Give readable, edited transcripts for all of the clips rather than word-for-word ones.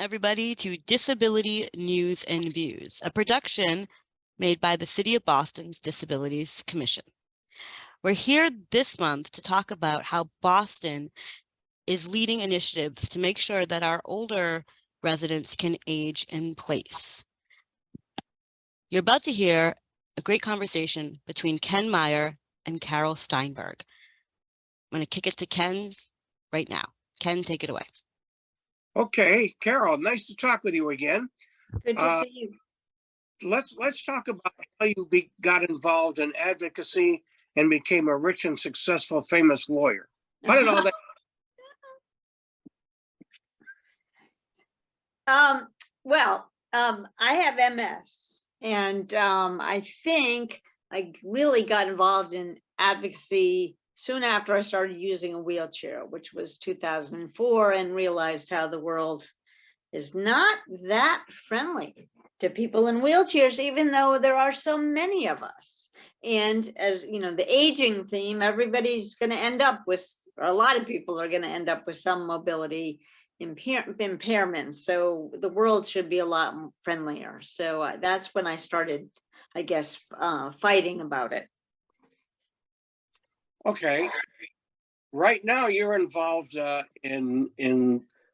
everybody to Disability News and Views, a production made by the City of Boston's Disabilities Commission. We're here this month to talk about how Boston is leading initiatives to make sure that our older residents can age in place. You're about to hear a great conversation between Ken Meyer and Carol Steinberg. I'm going to kick it to Ken right now. Ken, take it away. Okay, Carol, nice to talk with you again. Good to see you. Let's talk about how you got involved in advocacy and became a rich and successful famous lawyer. How did all that? I have MS, and I think I really got involved in advocacy soon after I started using a wheelchair, which was 2004, and realized how the world is not that friendly to people in wheelchairs, even though there are so many of us. And as you know, the aging theme, everybody's going to end up with, or a lot of people are going to end up with some mobility impairments. So the world should be a lot friendlier. So that's when I started, I guess, fighting about it. Okay. Right now, you're involved in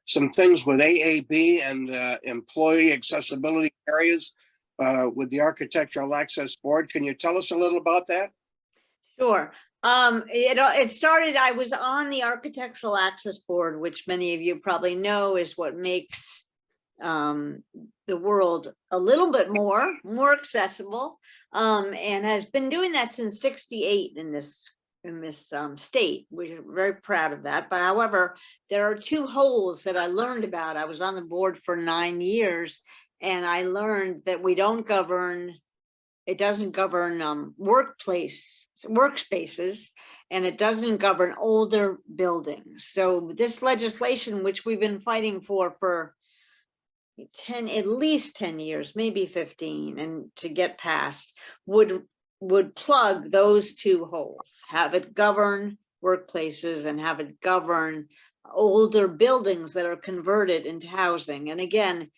some things with AAB and employee accessibility areas with the Architectural Access Board. Can you tell us a little about that? Sure. It started, I was on the Architectural Access Board, which many of you probably know is what makes the world a little bit more accessible, and has been doing that since '68 in this state. We're very proud of that. But however, there are two holes that I learned about. I was on the board for 9 years, and I learned that we don't govern, it doesn't govern workspaces, and it doesn't govern older buildings. So this legislation, which we've been fighting for at least 10 years, maybe 15, and to get passed, would plug those two holes, have it govern workplaces and have it govern older buildings that are converted into housing. And again,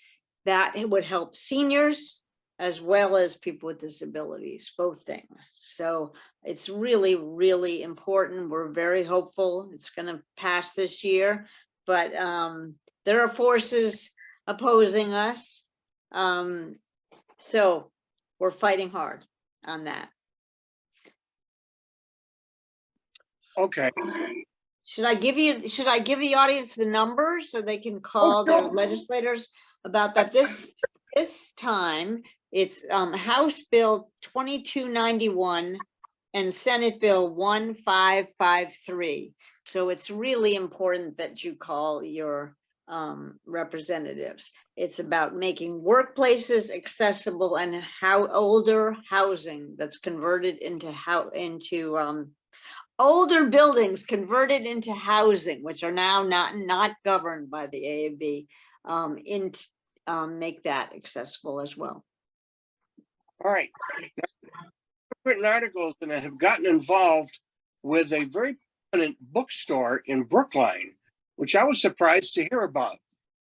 that it would help seniors as well as people with disabilities, both things. So it's really, really important. We're very hopeful it's going to pass this year, but there are forces opposing us. So we're fighting hard on that. Okay. Should I give the audience the numbers so they can call their legislators about that? This time it's House Bill 2291 and Senate Bill 1553. So it's really important that you call your representatives. It's about making workplaces accessible and how older housing that's converted into older buildings converted into housing, which are now not governed by the AAB, make that accessible as well. All right. Now, I've written articles and I have gotten involved with a very prominent bookstore in Brookline, which I was surprised to hear about.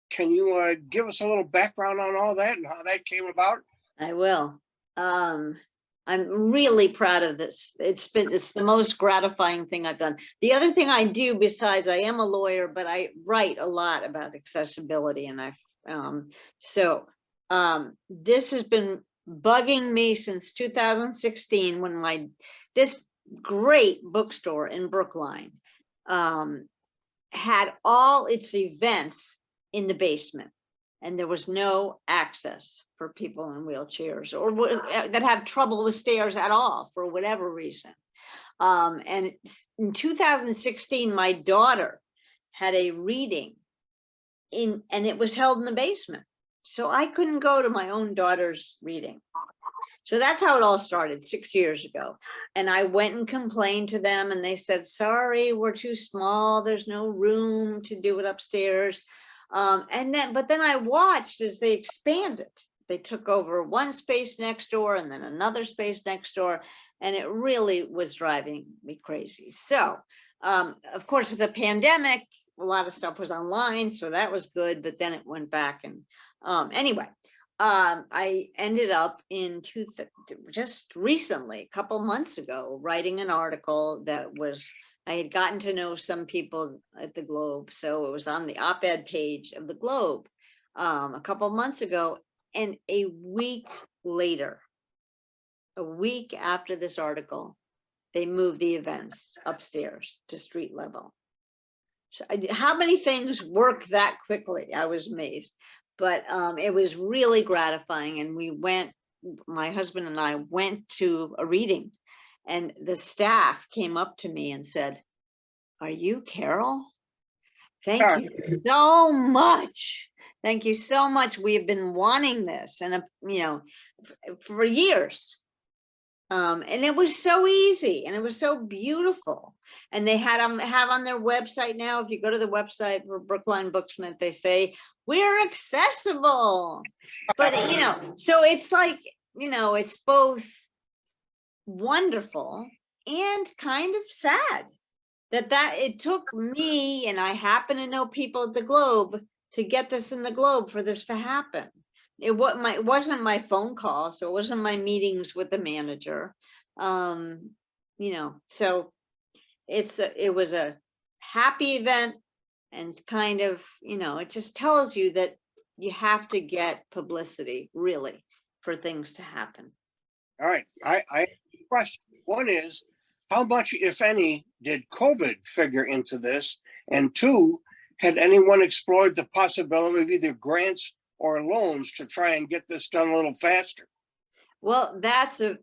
Can you give us a little background on all that and how that came about? I will. I'm really proud of this. It's the most gratifying thing I've done. The other thing I do, besides I am a lawyer, but I write a lot about accessibility, and this has been bugging me since 2016 when this great bookstore in Brookline had all its events in the basement, and there was no access for people in wheelchairs or that have trouble with stairs at all for whatever reason. And in 2016, my daughter had a reading and it was held in the basement. So I couldn't go to my own daughter's reading. So that's how it all started 6 years ago. And I went and complained to them, and they said, sorry, we're too small. There's no room to do it upstairs. But then I watched as they expanded. They took over one space next door and then another space next door, and it really was driving me crazy. So, of course, with the pandemic, a lot of stuff was online, so that was good, but then it went back and, anyway. I ended up just recently, a couple months ago, writing an article that was, I had gotten to know some people at the Globe, so it was on the op-ed page of the Globe, a couple months ago, and a week later, a week after this article, they moved the events upstairs to street level. So how many things work that quickly? I was amazed, but it was really gratifying. And my husband and I went to a reading, and the staff came up to me and said, "Are you Carol? Thank you so much. Thank you so much. We have been wanting this, and for years." And it was so easy, and it was so beautiful. And they have on their website now, if you go to the website for Brookline Booksmith, they say we're accessible. But so it's like, it's both wonderful and kind of sad that it took me, and I happen to know people at the Globe, to get this in the Globe for this to happen. It wasn't my phone call, so it wasn't my meetings with the manager. So it was a happy event, and kind of, it just tells you that you have to get publicity really for things to happen. All right. I have a question. One is, how much, if any, did COVID figure into this? And two, had anyone explored the possibility of either grants or loans to try and get this done a little faster? Well, that's a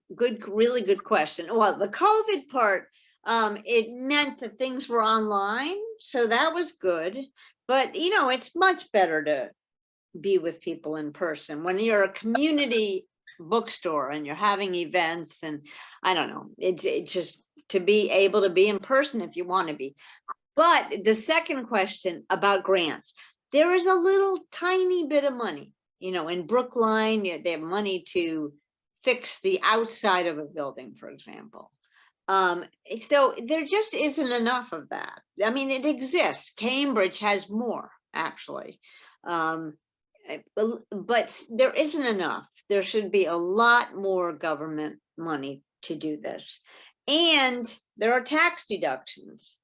really good question. Well, the COVID part, it meant that things were online, so that was good. But, it's much better to be with people in person. When you're a community bookstore and you're having events, and I don't know, it just to be able to be in person if you want to be. But the second question about grants, there is a little tiny bit of money, in Brookline. They have money to fix the outside of a building, for example. So there just isn't enough of that. I mean, it exists. Cambridge has more, actually. But there isn't enough. There should be a lot more government money to do this. And there are tax deductions.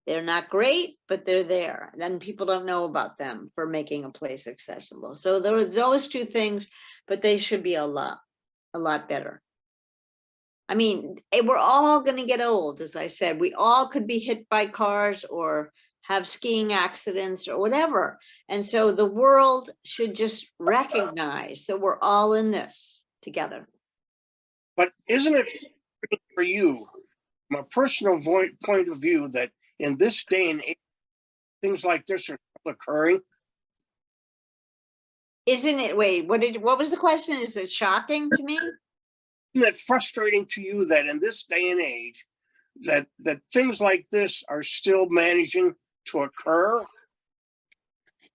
They're not great, but they're there. And people don't know about them for making a place accessible. So there are those two things, but they should be a lot better. I mean, we're all going to get old, as I said. We all could be hit by cars or have skiing accidents or whatever. And so the world should just recognize that we're all in this together. But isn't it for you, from a personal point of view, that in this day and age, things like this are occurring? Isn't it? Wait, what was the question? Is it shocking to me? Isn't it frustrating to you that in this day and age, that things like this are still managing to occur?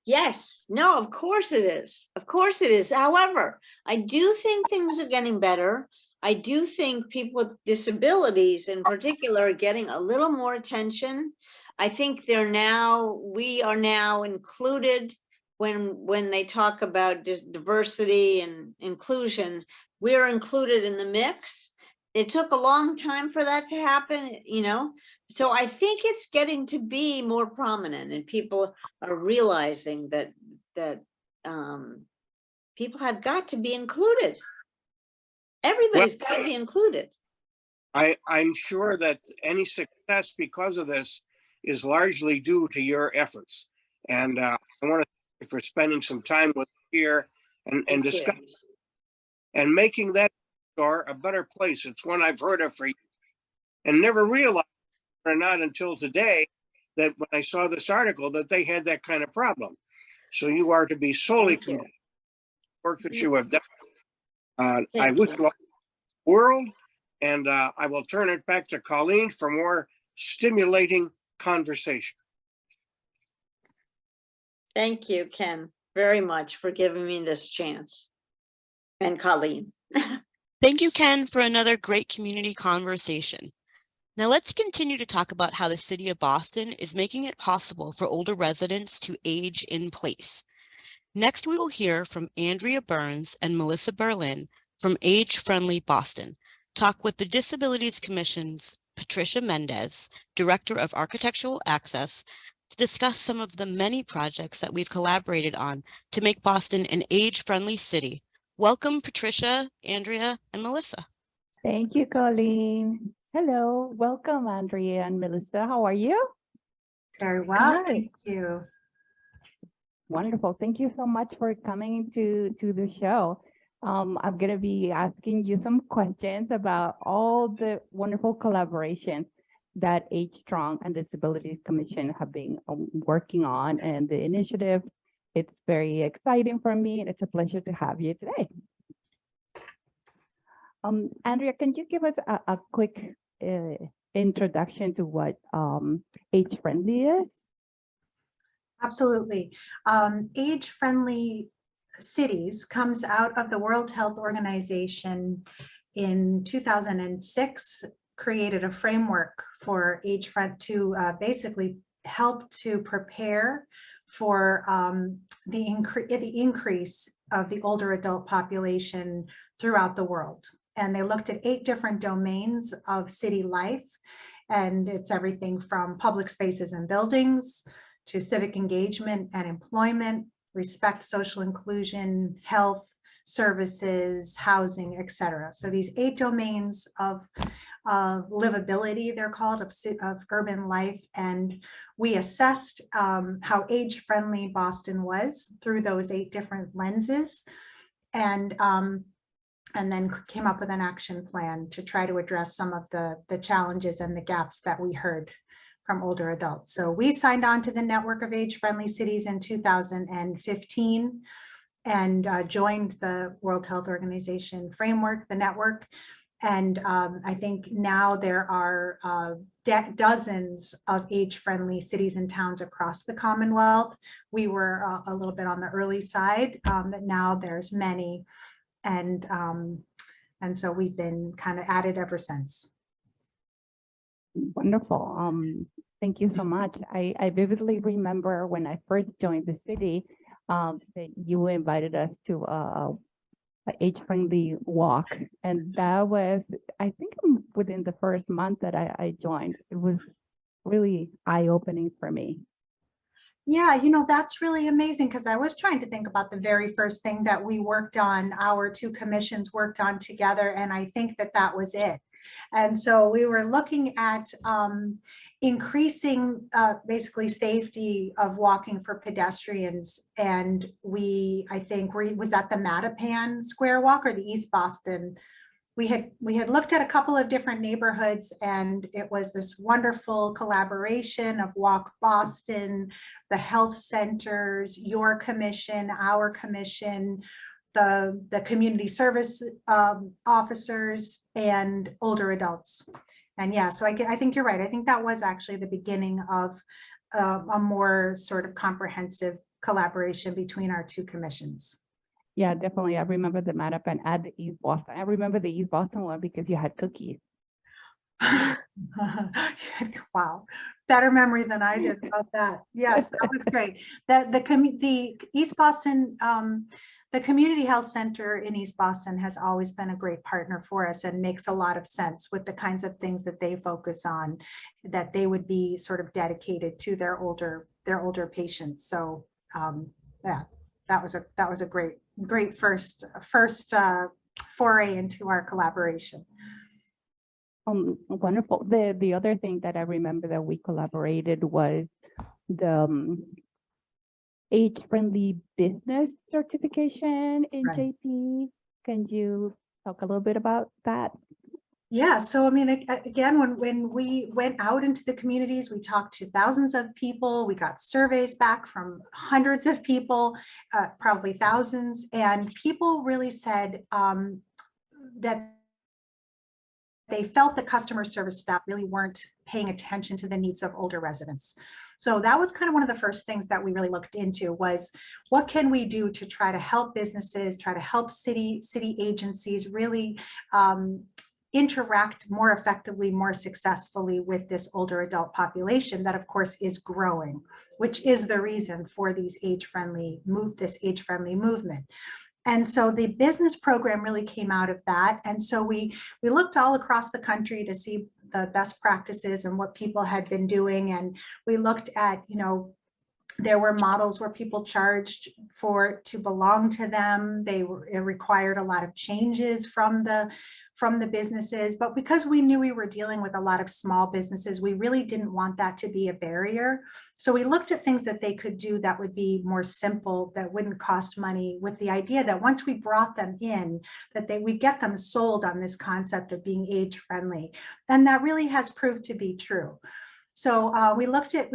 Yes. No, of course it is. Of course it is. However, I do think things are getting better. I do think people with disabilities in particular are getting a little more attention. I think we are now included when they talk about diversity and inclusion. We're included in the mix. It took a long time for that to happen, so I think it's getting to be more prominent, and people are realizing that people have got to be included. Everybody's got to be included. I'm sure that any success because of this is largely due to your efforts. And I want to thank you for spending some time with us here and discussing and making that store a better place. It's one I've heard of for years and never realized, or not until today, that when I saw this article, that they had that kind of problem. So you are to be solely committed to the work that you have done. I wish you all the world, and I will turn it back to Colleen for more stimulating conversation. Thank you, Ken, very much for giving me this chance. And Colleen. Thank you, Ken, for another great community conversation. Now let's continue to talk about how the City of Boston is making it possible for older residents to age in place. Next, we will hear from Andrea Burns and Melissa Berlin from Age Friendly Boston, talk with the Disabilities Commission's Patricia Mendez, Director of Architectural Access, to discuss some of the many projects that we've collaborated on to make Boston an age-friendly city. Welcome, Patricia, Andrea, and Melissa. Thank you, Colleen. Hello, welcome, Andrea and Melissa. How are you? Very well, Good. thank you. Wonderful. Thank you so much for coming to the show. I'm going to be asking you some questions about all the wonderful collaborations that Age Strong and Disabilities Commission have been working on, and the initiative. It's very exciting for me, and it's a pleasure to have you today. Andrea, can you give us a quick introduction to what Age Friendly is? Absolutely. Age-friendly cities comes out of the World Health Organization in 2006, created a framework for to basically help to prepare for the increase of the older adult population throughout the world. And they looked at 8 different domains of city life. And it's everything from public spaces and buildings to civic engagement and employment, respect, social inclusion, health, services, housing, etc. So these 8 domains of livability, they're called, of urban life. And we assessed how age-friendly Boston was through those 8 different lenses. And then came up with an action plan to try to address some of the challenges and the gaps that we heard from older adults. So we signed on to the network of age-friendly cities in 2015 and joined the World Health Organization framework, the network. And I think now there are dozens of age-friendly cities and towns across the Commonwealth. We were a little bit on the early side, but now there's many. And so we've been kind of at it ever since. Wonderful. Thank you so much. I vividly remember when I first joined the city that you invited us to a age-friendly walk. And that was, I think within the first month that I joined, it was really eye-opening for me. Yeah, that's really amazing, because I was trying to think about the very first thing that we worked on, our 2 commissions worked on together, and I think that was it. And so we were looking at increasing basically safety of walking for pedestrians. And I think we was at the Mattapan Square Walk or the East Boston. We had looked at a couple of different neighborhoods, and it was this wonderful collaboration of Walk Boston, the health centers, your commission, our commission, the community service officers, and older adults. And yeah, so I think you're right. I think that was actually the beginning of a more sort of comprehensive collaboration between our 2 commissions. Yeah, definitely. I remember the Mattapan at the East Boston. I remember the East Boston one because you had cookies. Wow, better memory than I did about that. Yes, that was great. The East Boston, the Community Health Center in East Boston has always been a great partner for us and makes a lot of sense with the kinds of things that they focus on, that they would be sort of dedicated to their older patients. So yeah, that was a great first foray into our collaboration. Wonderful. The other thing that I remember that we collaborated was the age-friendly business certification in Right. JP. Can you talk a little bit about that? Yeah, so I mean, again, when we went out into the communities, we talked to thousands of people. We got surveys back from hundreds of people, probably thousands, and people really said that they felt the customer service staff really weren't paying attention to the needs of older residents. So that was kind of one of the first things that we really looked into, was what can we do to try to help businesses, try to help city agencies really interact more effectively, more successfully with this older adult population that of course is growing, which is the reason for this age-friendly movement. And so the business program really came out of that. And so we looked all across the country to see the best practices and what people had been doing. And we looked at, there were models where people charged to belong to them. It required a lot of changes from the businesses, but because we knew we were dealing with a lot of small businesses, we really didn't want that to be a barrier. So we looked at things that they could do that would be more simple, that wouldn't cost money, with the idea that once we brought them in, that we get them sold on this concept of being age friendly. And that really has proved to be true. So we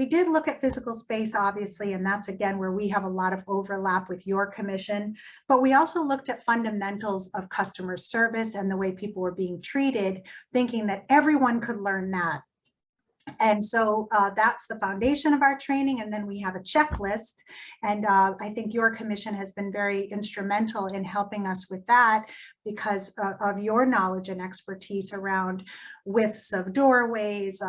did look at physical space, obviously, and that's again where we have a lot of overlap with your commission, but we also looked at fundamentals of customer service and the way people were being treated, thinking that everyone could learn that. And so that's the foundation of our training. And then we have a checklist. And I think your commission has been very instrumental in helping us with that because of your knowledge and expertise around widths of doorways,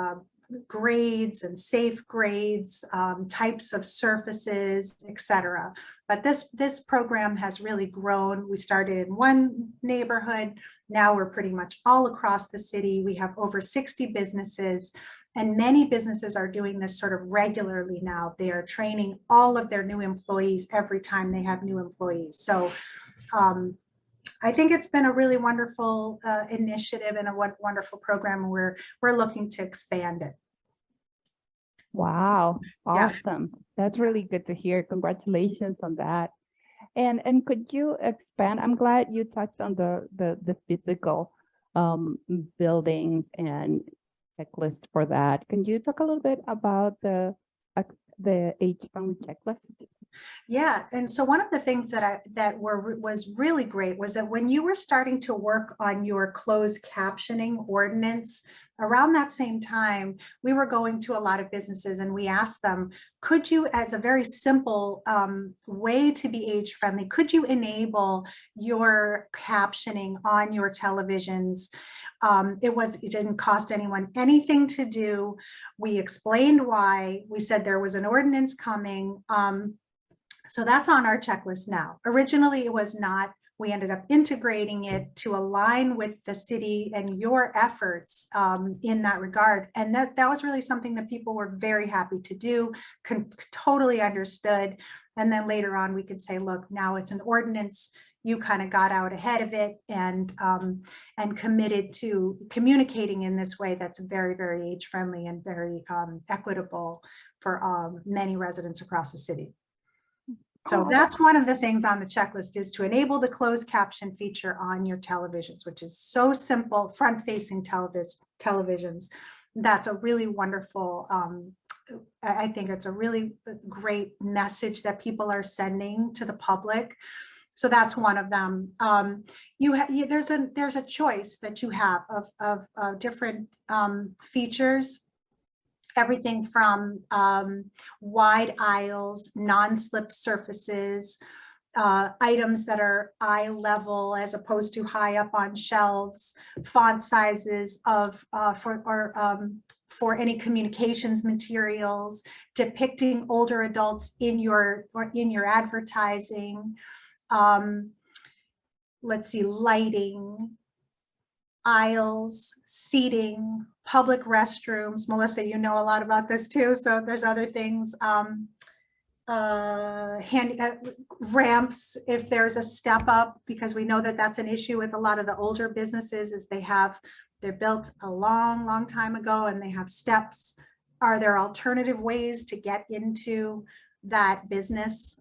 grades and safe grades, types of surfaces, etc. But this program has really grown. We started in one neighborhood. Now we're pretty much all across the city. We have over 60 businesses, and many businesses are doing this sort of regularly now. They are training all of their new employees every time they have new employees. So I think it's been a really wonderful initiative and a wonderful program. And we're looking to expand it. Wow, Yeah. awesome. That's really good to hear. Congratulations on that. And could you expand? I'm glad you touched on the physical buildings and checklist for that. Can you talk a little bit about the age-friendly checklist? Yeah, and so one of the things was really great was that when you were starting to work on your closed captioning ordinance, around that same time, we were going to a lot of businesses and we asked them, could you, as a very simple way to be age friendly, could you enable your captioning on your televisions? It didn't cost anyone anything to do. We explained why. We said there was an ordinance coming. So that's on our checklist now. Originally, it was not. We ended up integrating it to align with the city and your efforts in that regard. And that was really something that people were very happy to do, totally understood. And then later on, we could say, look, now it's an ordinance. You kind of got out ahead of it and committed to communicating in this way that's very, very age friendly and very equitable for many residents across the city. So that's one of the things on the checklist, is to enable the closed caption feature on your televisions, which is so simple, front-facing televisions. That's a really wonderful, I think it's a really great message that people are sending to the public. So that's one of them. There's a choice that you have of different features. Everything from wide aisles, non-slip surfaces, items that are eye level as opposed to high up on shelves, font sizes for any communications materials, depicting older adults in your advertising. Let's see, lighting, aisles, seating, public restrooms. Melissa, you know a lot about this too, so there's other things. Ramps, if there's a step up, because we know that that's an issue with a lot of the older businesses, is they're built a long time ago and they have steps. Are there alternative ways to get into that business?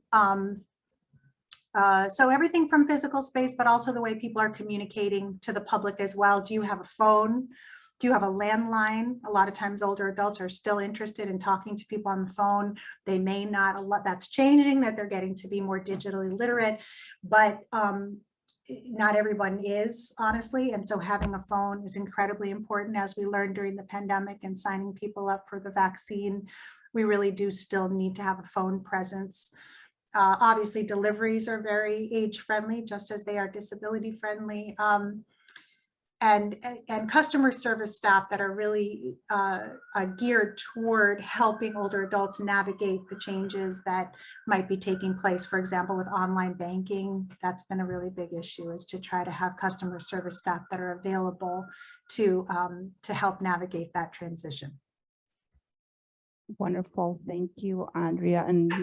So everything from physical space, but also the way people are communicating to the public as well. Do you have a phone? Do you have a landline? A lot of times older adults are still interested in talking to people on the phone. They may not, a lot that's changing, that they're getting to be more digitally literate, but not everyone is, honestly. And so having a phone is incredibly important, as we learned during the pandemic and signing people up for the vaccine. We really do still need to have a phone presence. Obviously, deliveries are very age friendly, just as they are disability friendly. and customer service staff that are really geared toward helping older adults navigate the changes that might be taking place. For example, with online banking, that's been a really big issue, is to try to have customer service staff that are available to help navigate that transition. Wonderful. Thank you, Andrea. And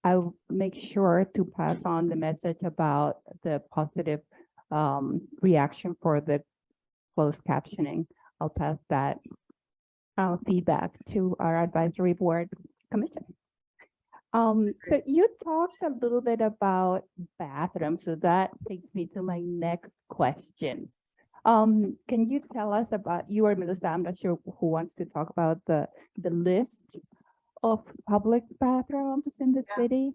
I'll make sure to pass on the message about the positive reaction for the closed captioning. I'll pass that feedback to our advisory board commission. So you talked a little bit about bathrooms, so that takes me to my next questions. Can you tell us about, you or Melissa, I'm not sure who wants to talk about the list of public bathrooms in the city?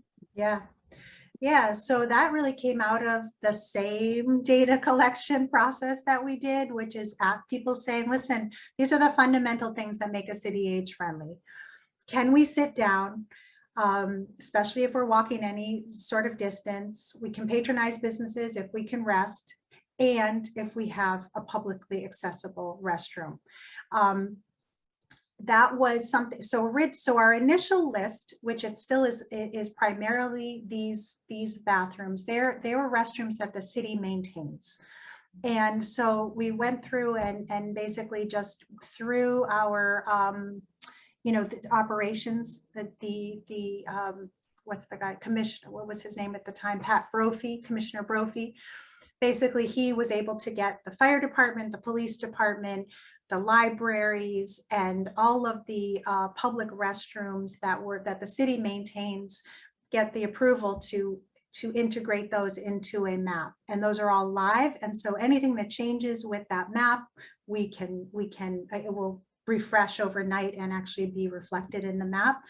Yeah, so that really came out of the same data collection process that we did, which is people saying, listen, these are the fundamental things that make a city age friendly. Can we sit down, especially if we're walking any sort of distance? We can patronize businesses if we can rest, and if we have a publicly accessible restroom. That was something. So our initial list, which it still is primarily these bathrooms. They were restrooms that the city maintains. And so we went through and basically just through our the operations, that the what's the guy, commissioner, what was his name at the time? Pat Brophy, Commissioner Brophy. Basically, he was able to get the fire department, the police department, the libraries, and all of the public restrooms that the city maintains, get the approval to integrate those into a map. And those are all live. And so anything that changes with that map, it will refresh overnight and actually be reflected in the map.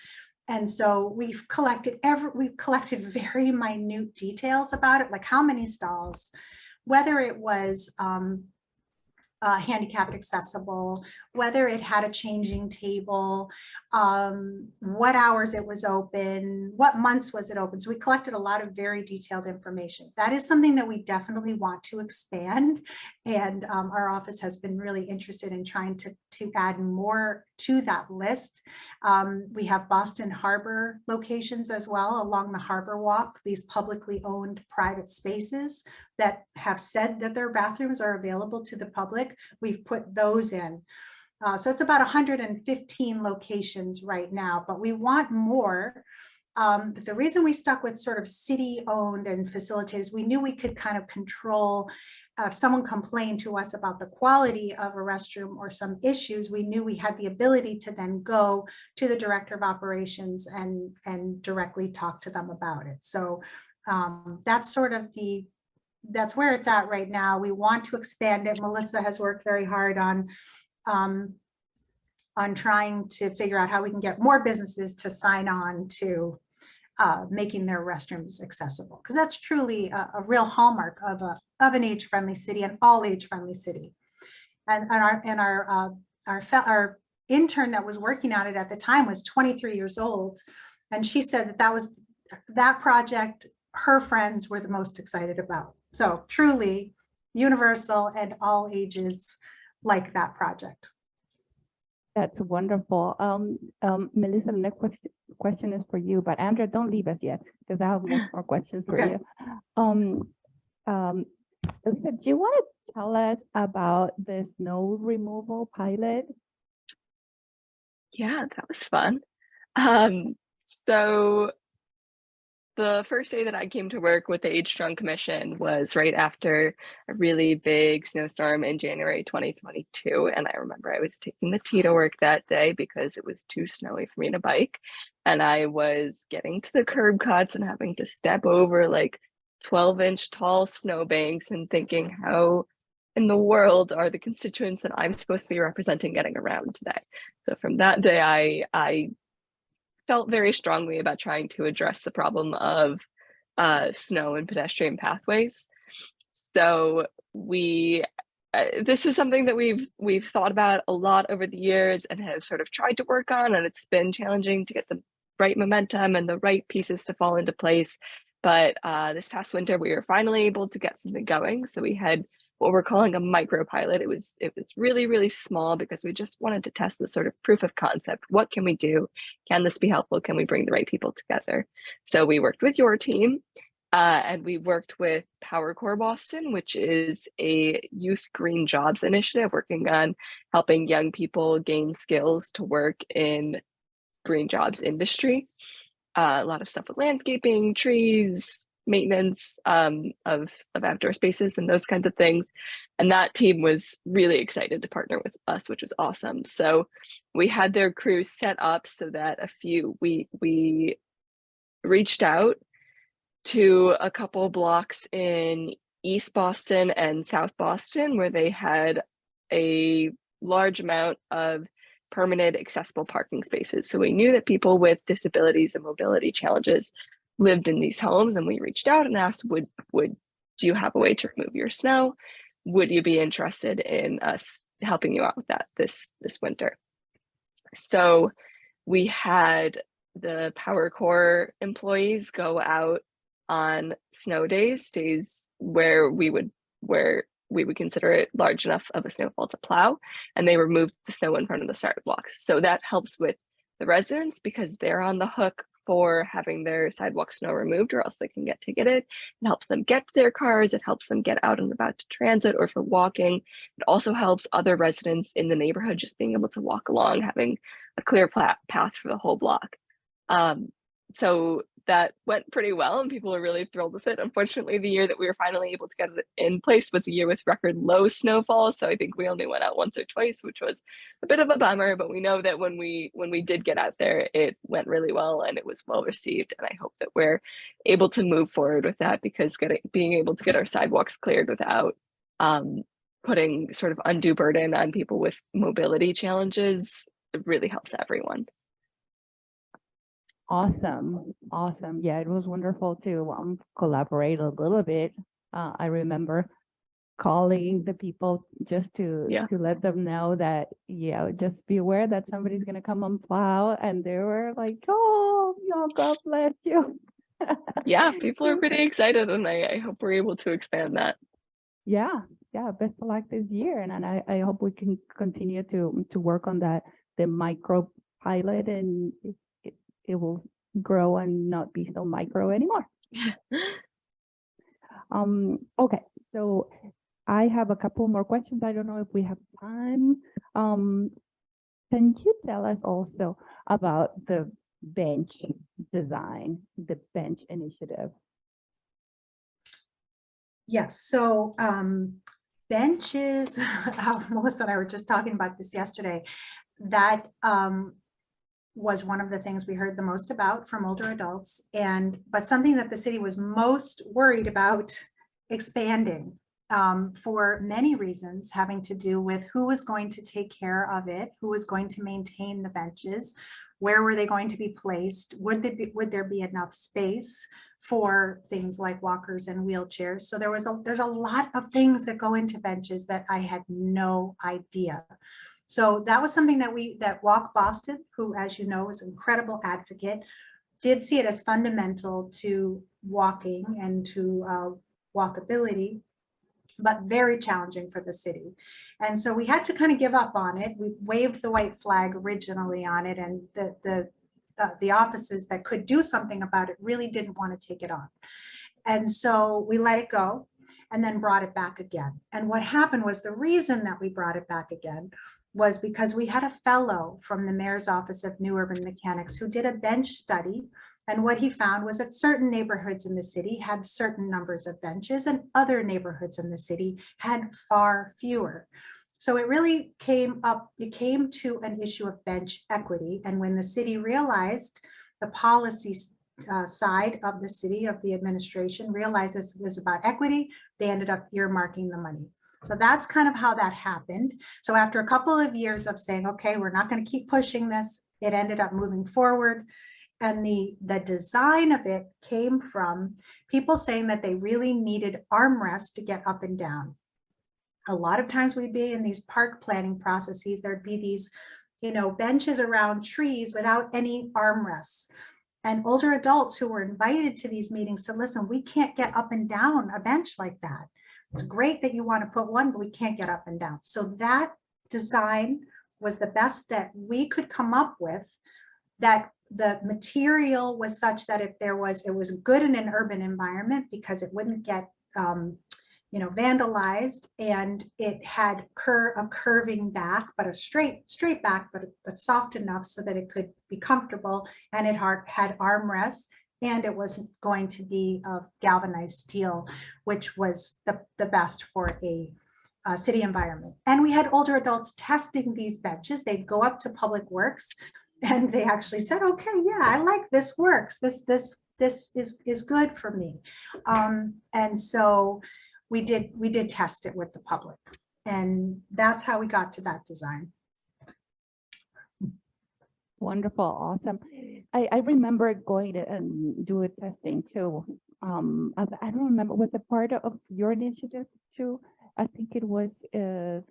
And so we've collected very minute details about it, like how many stalls, whether it was handicapped accessible, whether it had a changing table, what hours it was open, what months was it open. So we collected a lot of very detailed information. That is something that we definitely want to expand. And our office has been really interested in trying to add more to that list. We have Boston Harbor locations as well along the Harbor Walk, these publicly owned private spaces that have said that their bathrooms are available to the public. We've put those in. So it's about 115 locations right now, but we want more. But the reason we stuck with sort of city-owned and facilitators, we knew we could kind of control. If someone complained to us about the quality of a restroom or some issues, we knew we had the ability to then go to the director of operations and directly talk to them about it. So that's sort of that's where it's at right now. We want to expand it. Melissa has worked very hard on trying to figure out how we can get more businesses to sign on to making their restrooms accessible, because that's truly a real hallmark of an age-friendly city, an all age-friendly city. And our intern that was working on it at the time was 23 years old, and she said that project her friends were the most excited about. So truly universal and all ages like that project. That's wonderful. Melissa, the next question is for you, but Andrea, don't leave us yet, because I have more questions for you. Melissa, do you want to tell us about the snow removal pilot? Yeah, that was fun. So the first day that I came to work with the Age Strong Commission was right after a really big snowstorm in January 2022. And I remember I was taking the T to work that day because it was too snowy for me to bike. And I was getting to the curb cuts and having to step over like 12-inch tall snowbanks and thinking, how in the world are the constituents that I'm supposed to be representing getting around today? So from that day, I felt very strongly about trying to address the problem of snow and pedestrian pathways. So this is something that we've thought about a lot over the years and have sort of tried to work on, and it's been challenging to get the right momentum and the right pieces to fall into place. But this past winter, we were finally able to get something going. So we had what we're calling a micro pilot. It was really, really small because we just wanted to test the sort of proof of concept. What can we do? Can this be helpful? Can we bring the right people together? So we worked with your team, and we worked with PowerCorps Boston, which is a youth green jobs initiative working on helping young people gain skills to work in green jobs industry. A lot of stuff with landscaping, trees, maintenance of outdoor spaces and those kinds of things. And that team was really excited to partner with us, which was awesome. So we had their crews set up so that we reached out to a couple blocks in East Boston and South Boston where they had a large amount of permanent accessible parking spaces. So we knew that people with disabilities and mobility challenges lived in these homes, and we reached out and asked, do you have a way to remove your snow? Would you be interested in us helping you out with that this winter? So we had the PowerCorps employees go out on snow days where we would consider it large enough of a snowfall to plow, and they removed the snow in front of the sidewalks. So that helps with the residents because they're on the hook for having their sidewalk snow removed, or else they can get ticketed. It helps them get to their cars. It helps them get out and about to transit or for walking. It also helps other residents in the neighborhood just being able to walk along, having a clear path for the whole block. So that went pretty well and people were really thrilled with it. Unfortunately, the year that we were finally able to get it in place was a year with record low snowfall. So I think we only went out once or twice, which was a bit of a bummer, but we know that when we did get out there, it went really well and it was well received. And I hope that we're able to move forward with that because being able to get our sidewalks cleared without putting sort of undue burden on people with mobility challenges, it really helps everyone. Awesome. Yeah, it was wonderful to collaborate a little bit. I remember calling the people just to let them know that, just be aware that somebody's going to come and plow. And they were like, oh, God bless you. Yeah, people are pretty excited and I hope we're able to expand that. Yeah, best of luck this year. And I hope we can continue to work on that, the micro pilot, and it will grow and not be so micro anymore. Okay, so I have a couple more questions. I don't know if we have time. Can you tell us also about the bench design, the bench initiative? Yes, so benches, Melissa and I were just talking about this yesterday, that was one of the things we heard the most about from older adults, but something that the city was most worried about expanding for many reasons, having to do with who was going to take care of it, who was going to maintain the benches, where were they going to be placed, would there be enough space for things like walkers and wheelchairs. So there's a lot of things that go into benches that I had no idea. So that was something that Walk Boston, who, as you know, is an incredible advocate, did see it as fundamental to walking and to walkability, but very challenging for the city. And so we had to kind of give up on it. We waved the white flag originally on it, and the offices that could do something about it really didn't want to take it on. And so we let it go and then brought it back again. And what happened was, the reason that we brought it back again was because we had a fellow from the Mayor's Office of New Urban Mechanics who did a bench study. And what he found was that certain neighborhoods in the city had certain numbers of benches and other neighborhoods in the city had far fewer. So it really came to an issue of bench equity. And when the city realized, the policy side of the city, of the administration, realized this was about equity, they ended up earmarking the money. So that's kind of how that happened. So after a couple of years of saying, okay, we're not going to keep pushing this, it ended up moving forward. And the design of it came from people saying that they really needed armrests to get up and down. A lot of times we'd be in these park planning processes, there'd be these, benches around trees without any armrests. And older adults who were invited to these meetings said, listen, we can't get up and down a bench like that. It's great that you want to put one, but we can't get up and down. So that design was the best that we could come up with, that the material was such that if there was, it was good in an urban environment because it wouldn't get, vandalized, and it had a curving back, but a straight back, but soft enough so that it could be comfortable, and it had armrests, and it was going to be of galvanized steel, which was the best for a city environment. And we had older adults testing these benches. They'd go up to Public Works and they actually said, okay, yeah, I like this works. This is good for me. And so we did test it with the public, and that's how we got to that design. Wonderful, awesome. I remember going to and do a testing too. I don't remember, was it part of your initiative too? I think it was in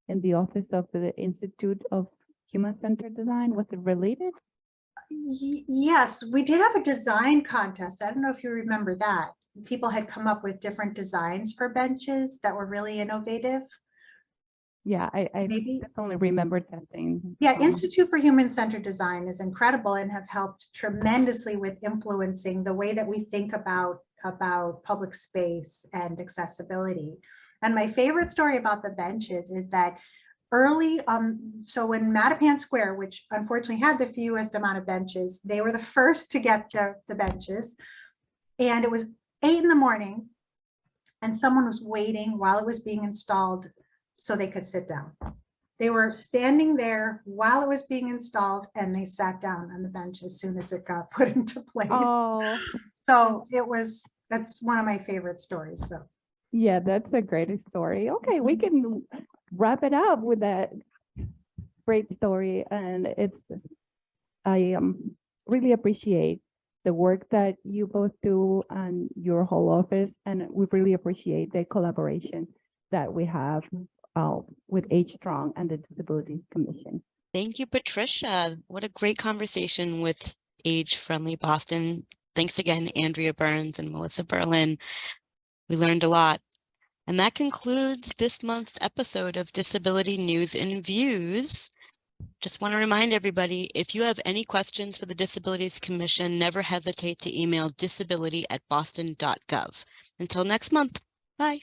the office of the Institute of Human-Centered Design. Was it related? Yes, we did have a design contest. I don't know if you remember that. People had come up with different designs for benches that were really innovative. Yeah, I Maybe. definitely remember testing. Yeah, Institute for Human-Centered Design is incredible and have helped tremendously with influencing the way that we think about public space and accessibility. And my favorite story about the benches is that early so when Mattapan Square, which unfortunately had the fewest amount of benches, they were the first to get the benches. And it was 8 in the morning and someone was waiting while it was being installed so they could sit down. They were standing there while it was being installed and they sat down on the bench as soon as it got put into place. Oh, So that's one of my favorite stories. So yeah, that's a great story. Okay, we can wrap it up with that great story. And I really appreciate the work that you both do and your whole office. And we really appreciate the collaboration that we have with Age Strong and the Disabilities Commission. Thank you, Patricia. What a great conversation with Age Friendly Boston. Thanks again, Andrea Burns and Melissa Berlin. We learned a lot. And that concludes this month's episode of Disability News and Views. Just want to remind everybody, if you have any questions for the Disabilities Commission, never hesitate to email disability@boston.gov. Until next month, bye.